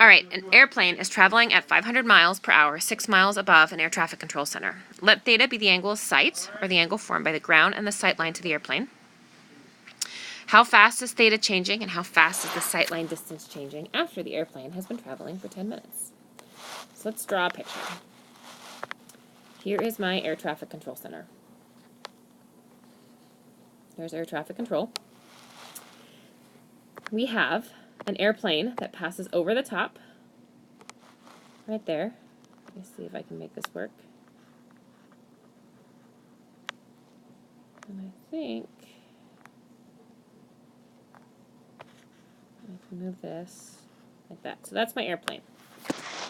All right, an airplane is traveling at 500 miles per hour, 6 miles above an air traffic control center. Let theta be the angle of sight, or the angle formed by the ground and the sight line to the airplane. How fast is theta changing, and how fast is the sight line distance changing after the airplane has been traveling for 10 minutes? So let's draw a picture. Here is my air traffic control center. There's air traffic control. We have an airplane that passes over the top, right there. Let me see if I can make this work. And I think I can move this like that. So that's my airplane.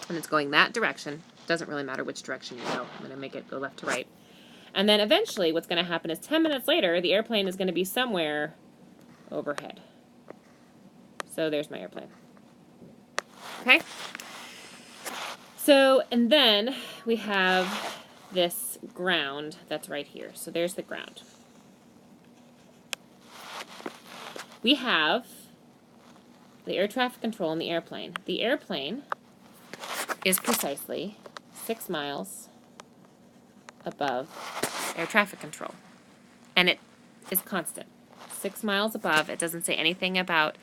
And it's going that direction. Doesn't really matter which direction you go. I'm going to make it go left to right. And then eventually what's going to happen is 10 minutes later, the airplane is going to be somewhere overhead. So there's my airplane. Okay? So, and then we have this ground that's right here. So there's the ground. We have the air traffic control and the airplane. The airplane is precisely 6 miles above air traffic control. And it is constant. 6 miles above. It doesn't say anything about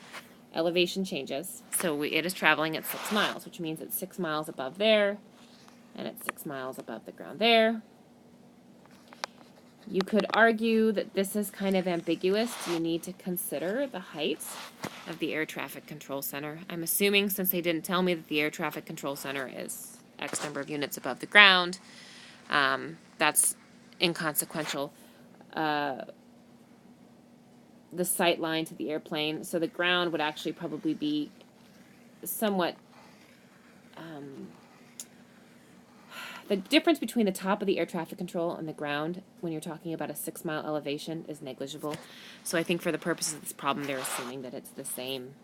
elevation changes. So it is traveling at 6 miles, which means it's 6 miles above there, and it's 6 miles above the ground there. You could argue that this is kind of ambiguous. You need to consider the height of the air traffic control center. I'm assuming, since they didn't tell me that the air traffic control center is X number of units above the ground, that's inconsequential. The sight line to the airplane, so the ground would actually probably be somewhat the difference between the top of the air traffic control and the ground when you're talking about a 6 mile elevation is negligible. So I think for the purposes of this problem, they're assuming that it's the same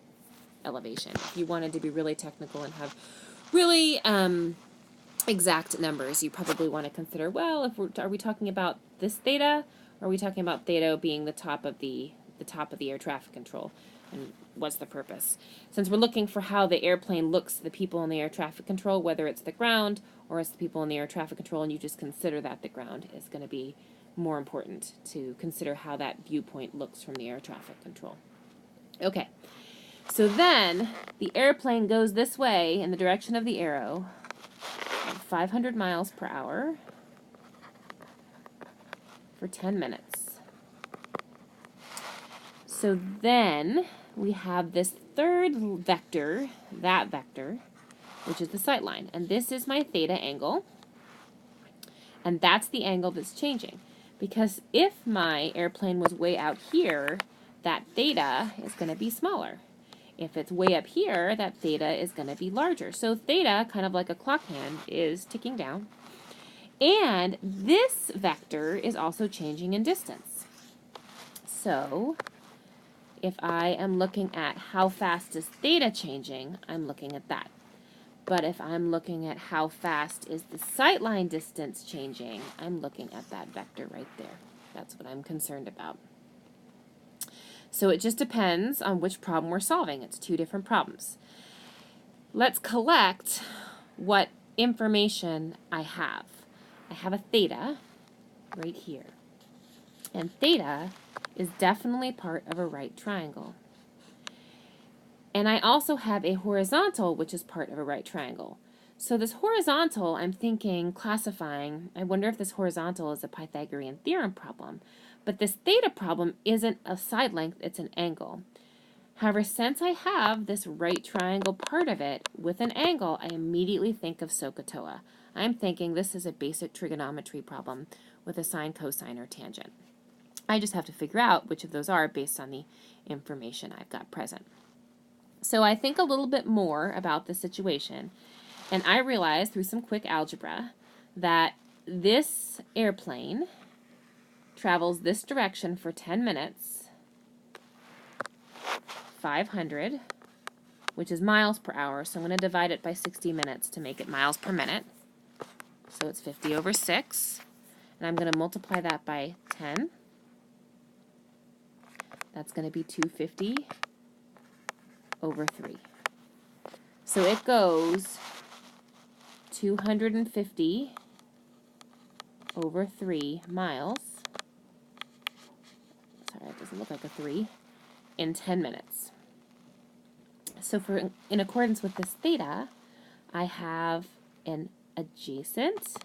elevation. If you wanted to be really technical and have really exact numbers, you probably want to consider, well, are we talking about this theta, or are we talking about theta being the top of the air traffic control? And what's the purpose? Since we're looking for how the airplane looks to the people in the air traffic control, whether it's the ground or it's the people in the air traffic control, and you just consider that the ground is going to be more important to consider how that viewpoint looks from the air traffic control. Okay, so then the airplane goes this way in the direction of the arrow at 500 miles per hour for 10 minutes. So then we have this third vector, that vector, which is the sight line. And this is my theta angle. And that's the angle that's changing. Because if my airplane was way out here, that theta is going to be smaller. If it's way up here, that theta is going to be larger. So theta, kind of like a clock hand, is ticking down. And this vector is also changing in distance. So if I am looking at how fast is theta changing, I'm looking at that. But if I'm looking at how fast is the sightline distance changing, I'm looking at that vector right there. That's what I'm concerned about. So it just depends on which problem we're solving. It's two different problems. Let's collect what information I have. I have a theta right here. And theta is definitely part of a right triangle. And I also have a horizontal, which is part of a right triangle. So this horizontal, I'm thinking, classifying, I wonder if this horizontal is a Pythagorean theorem problem. But this theta problem isn't a side length, it's an angle. However, since I have this right triangle part of it with an angle, I immediately think of SOHCAHTOA. I'm thinking this is a basic trigonometry problem with a sine, cosine, or tangent. I just have to figure out which of those are based on the information I've got present. So I think a little bit more about the situation, and I realized through some quick algebra that this airplane travels this direction for 10 minutes, 500, which is miles per hour, so I'm going to divide it by 60 minutes to make it miles per minute. So it's 50 over 6, and I'm going to multiply that by 10. That's going to be 250 over 3. So it goes 250 over 3 miles. Sorry, it doesn't look like a 3. In 10 minutes. So in accordance with this theta, I have an adjacent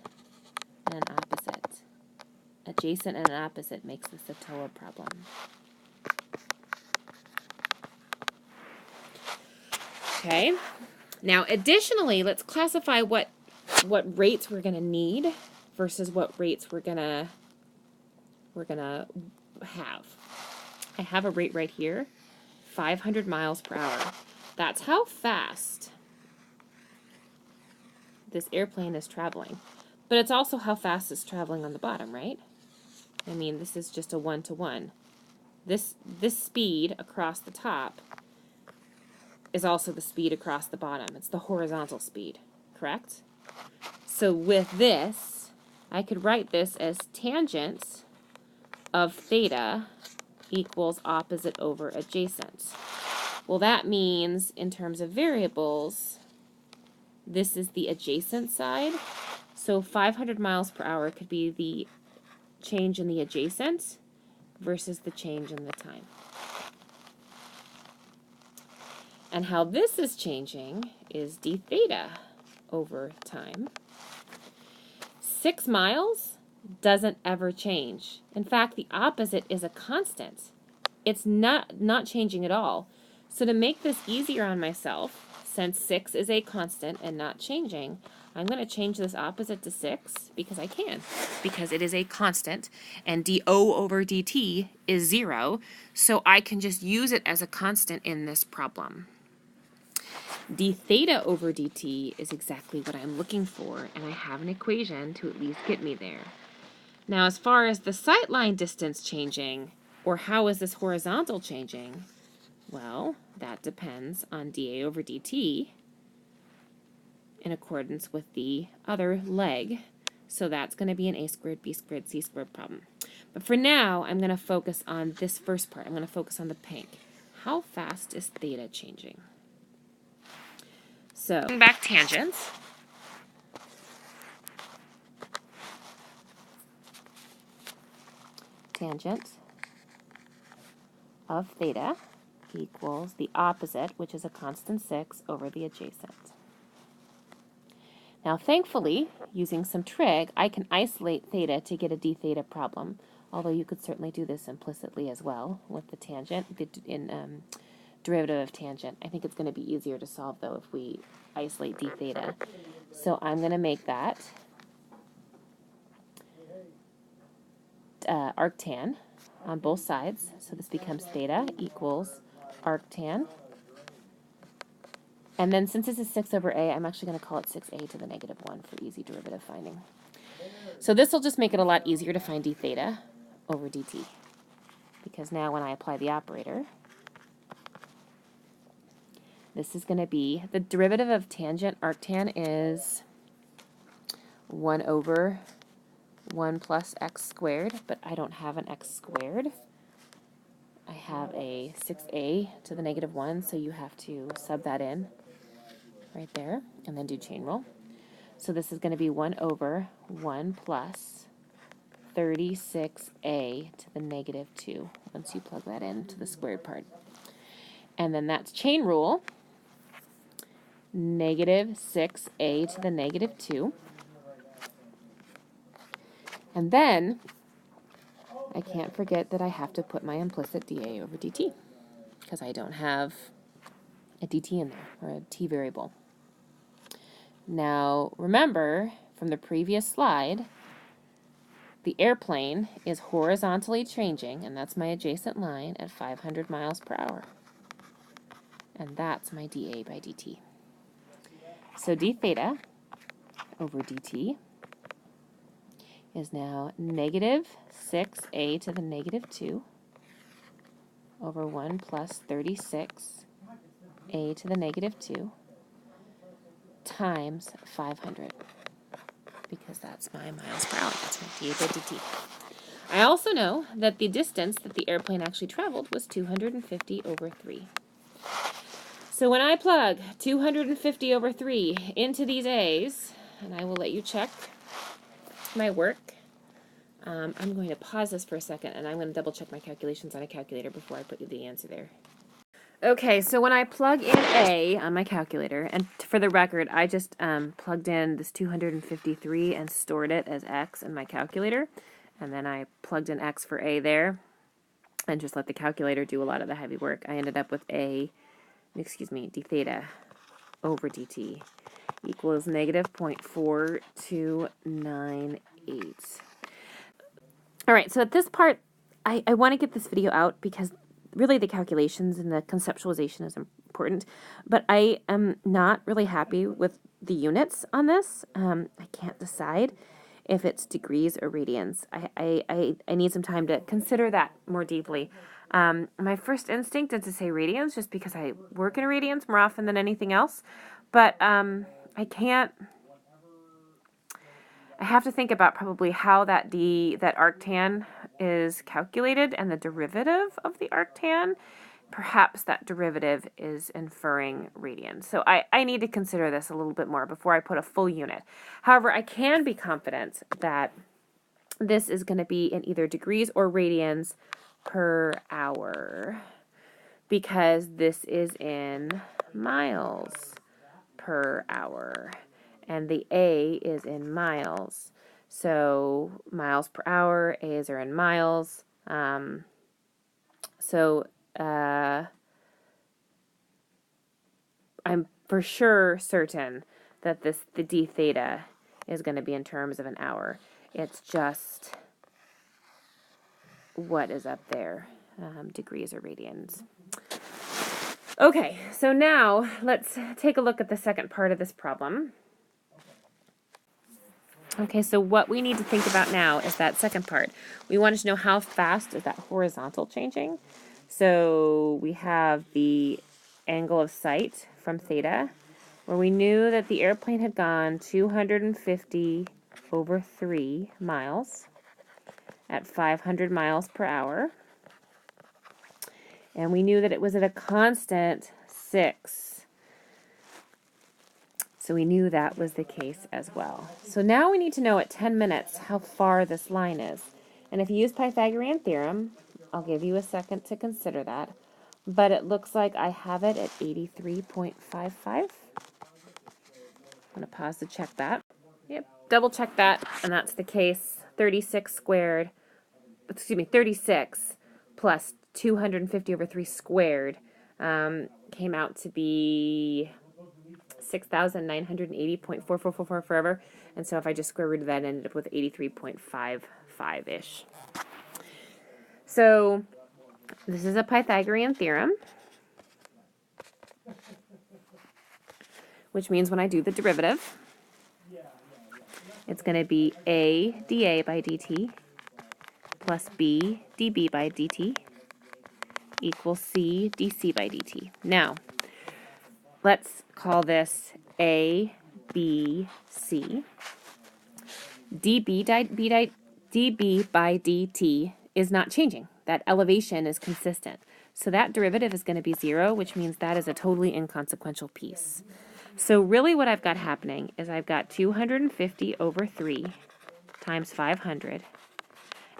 and an opposite. Adjacent and an opposite makes this a TOA problem. Okay. Now, additionally, let's classify what rates we're going to need versus what rates we're gonna have. I have a rate right here, 500 miles per hour. That's how fast this airplane is traveling. But it's also how fast it's traveling on the bottom, right? I mean, this is just a one-to-one. This speed across the top is also the speed across the bottom. It's the horizontal speed, correct? So with this, I could write this as tangent of theta equals opposite over adjacent. Well, that means in terms of variables, this is the adjacent side. So 500 miles per hour could be the change in the adjacent versus the change in the time. And how this is changing is d theta over time. 6 miles doesn't ever change. In fact, the opposite is a constant. It's not changing at all. So to make this easier on myself, since 6 is a constant and not changing, I'm going to change this opposite to 6 because I can, because it is a constant, and dO over dt is 0, so I can just use it as a constant in this problem. d theta over dt is exactly what I'm looking for, and I have an equation to at least get me there. Now, as far as the sightline distance changing, or how is this horizontal changing, well, that depends on dA over dt in accordance with the other leg. So that's going to be an a squared, b squared, c squared problem. But for now, I'm going to focus on this first part. I'm going to focus on the pink. How fast is theta changing? So, back tangents. Tangent of theta equals the opposite, which is a constant 6, over the adjacent. Now, thankfully, using some trig, I can isolate theta to get a d theta problem, although you could certainly do this implicitly as well with the tangent, derivative of tangent. I think it's going to be easier to solve, though, if we isolate d theta. So I'm going to make that arctan on both sides. So this becomes theta equals arctan. And then since this is 6 over a, I'm actually going to call it 6a to the negative 1 for easy derivative finding. So this will just make it a lot easier to find d theta over dt. Because now when I apply the operator, this is going to be, the derivative of tangent arctan is 1 over 1 plus x squared, but I don't have an x squared. I have a 6a to the negative 1, so you have to sub that in right there, and then do chain rule. So this is going to be 1 over 1 plus 36a to the negative 2, once you plug that into the squared part. And then that's chain rule, negative 6a to the negative 2. And then I can't forget that I have to put my implicit dA over dt, because I don't have a dt in there, or a t variable. Now, remember from the previous slide, the airplane is horizontally changing, and that's my adjacent line, at 500 miles per hour. And that's my dA by dt. So d theta over dt is now negative 6a to the negative 2 over 1 plus 36a to the negative 2 times 500, because that's my miles per hour. That's my dA by dt. I also know that the distance that the airplane actually traveled was 250 over 3. So when I plug 250 over 3 into these A's, and I will let you check my work, I'm going to pause this for a second, and I'm going to double check my calculations on a calculator before I put the answer there. Okay, so when I plug in A on my calculator, and for the record, I just plugged in this 253 and stored it as X in my calculator, and then I plugged in X for A there, and just let the calculator do a lot of the heavy work. I ended up with d theta over dt equals negative 0.4298. All right, so at this part, I want to get this video out because really the calculations and the conceptualization is important, but I am not really happy with the units on this. I can't decide if it's degrees or radians. I need some time to consider that more deeply. My first instinct is to say radians just because I work in radians more often than anything else, but I have to think about probably how that arctan is calculated and the derivative of the arctan. Perhaps that derivative is inferring radians. So I need to consider this a little bit more before I put a full unit. However, I can be confident that this is going to be in either degrees or radians per hour because this is in miles per hour. And the A is in miles. So miles per hour, A's are in miles. I'm for sure certain that the d theta is going to be in terms of an hour. It's just what is up there, degrees or radians. Okay, so now let's take a look at the second part of this problem. Okay, so what we need to think about now is that second part. We wanted to know how fast is that horizontal changing. So we have the angle of sight from theta, where we knew that the airplane had gone 250 over 3 miles at 500 miles per hour. And we knew that it was at a constant 6. So we knew that was the case as well. So now we need to know at 10 minutes how far this line is. And if you use Pythagorean theorem, I'll give you a second to consider that. But it looks like I have it at 83.55. I'm going to pause to check that. Yep, double check that, and that's the case. 36 plus 250 over 3 squared came out to be 6,980.4444 forever. And so if I just square root of that, I ended up with 83.55-ish. So this is a Pythagorean theorem, which means when I do the derivative, it's going to be A dA by dt plus B dB by dt equals C dC by dt. Now, let's call this A, B, C. dB by dt is not changing. That elevation is consistent. So that derivative is going to be 0, which means that is a totally inconsequential piece. So really what I've got happening is I've got 250 over 3 times 500,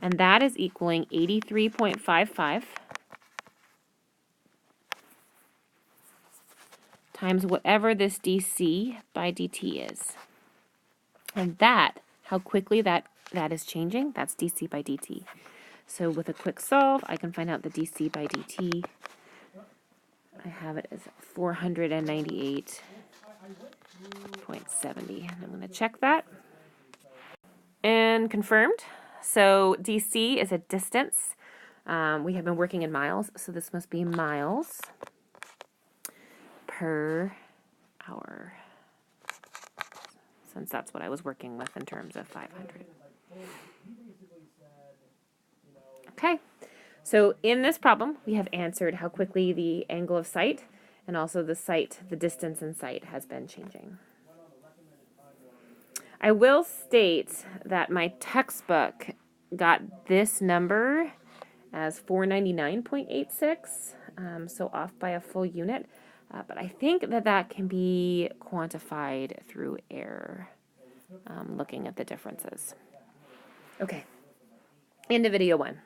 and that is equaling 83.55 times whatever this dC by dt is. And that, how quickly that is changing, that's dC by dt. So with a quick solve, I can find out the dC by dt. I have it as 498.70. I'm going to check that. And confirmed. So dC is a distance. We have been working in miles, so this must be miles per hour, since that's what I was working with in terms of 500. Okay, so in this problem, we have answered how quickly the angle of sight and also the distance in sight has been changing. I will state that my textbook got this number as 499.86, so off by a full unit. But I think that that can be quantified through error, looking at the differences. Okay, into video 1.